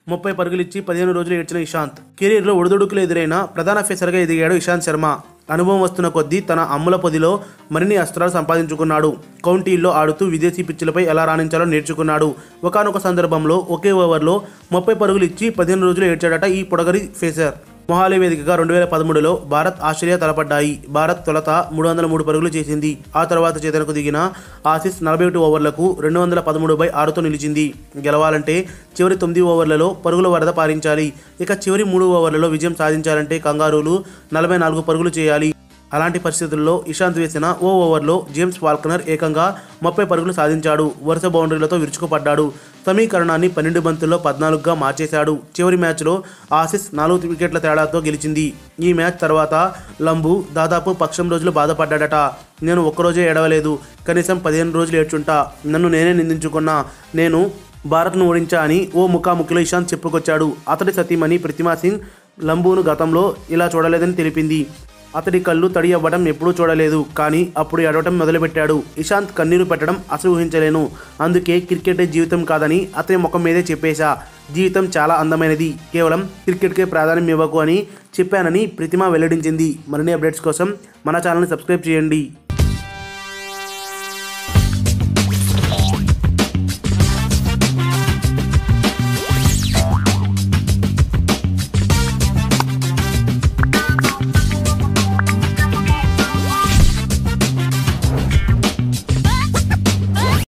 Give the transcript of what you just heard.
30 పరుగులిచ్చి 15 రోజులు ఏడ్చిన ఇషాంత్. కెరీర్లో ఒడిదుడుకులు ఎదురైన ప్రధాన ఫేసర్గా ఎదిగాడు ఇషాంత్ శర్మ. అనుభవం వస్తున్న కొద్దీ తన అమ్ముల పొదిలో మరిన్ని అస్త్రాలు సంపాదించుకున్నాడు. కౌంటీల్లో ఆడుతూ విదేశీ పిచ్చులపై ఎలా రాణించాలో నేర్చుకున్నాడు. ఒకానొక సందర్భంలో ఒకే ఓవర్లో 30 పరుగులు ఇచ్చి 15 రోజులు ఏడ్చాడట ఈ పొడగరి ఫేసర్. మొహాలీ వేదికగా 2013లో భారత్ ఆస్ట్రేలియా తలపడ్డాయి. భారత్ తొలుత 303 పరుగులు చేసింది. ఆ తర్వాత చేతనకు దిగిన ఆసీస్ 41 ఓవర్లకు 213/6తో నిలిచింది. గెలవాలంటే చివరి 9 ఓవర్లలో పరుగుల వరద పారించాలి. ఇక చివరి 3 ఓవర్లలో విజయం సాధించాలంటే కంగారూలు 44 పరుగులు చేయాలి. అలాంటి పరిస్థితుల్లో ఇషాంత్ వేసిన ఓ ఓవర్లో జేమ్స్ ఫాల్కనర్ ఏకంగా 30 పరుగులు సాధించాడు. వరుస బౌండరీలతో విరుచుకుపడ్డాడు. సమీకరణాన్ని 12 బంతుల్లో 14గా మార్చేశాడు. చివరి మ్యాచ్లో ఆసీస్ 4 వికెట్ల తేడాతో గెలిచింది. ఈ మ్యాచ్ తర్వాత లంబూ దాదాపు పక్షం రోజులు బాధపడ్డాడట. నేను ఒక్కరోజే ఏడవలేదు, కనీసం 15 రోజులు ఏడ్చుంటా. నన్ను నేనే నిందించుకున్నా. నేను భారత్ను ఓడించా అని ఓ ముఖాముఖిలో ఇషాంత్ చెప్పుకొచ్చాడు. అతడి సతీమణి ప్రతిమా సింగ్ లంబూను గతంలో ఇలా చూడలేదని తెలిపింది. అతడి కళ్ళు తడి అవ్వడం ఎప్పుడూ చూడలేదు, కానీ అప్పుడు ఏడవటం మొదలుపెట్టాడు. ఇషాంత్ కన్నీరు పెట్టడం అసలు ఊహించలేను. అందుకే క్రికెటే జీవితం కాదని అతని ముఖం మీదే చెప్పేశా. జీవితం చాలా అందమైనది, కేవలం క్రికెట్కే ప్రాధాన్యం ఇవ్వకు అని చెప్పానని ప్రతిమ వెల్లడించింది. మరిన్ని అప్డేట్స్ కోసం మన ఛానల్ని సబ్స్క్రైబ్ చేయండి.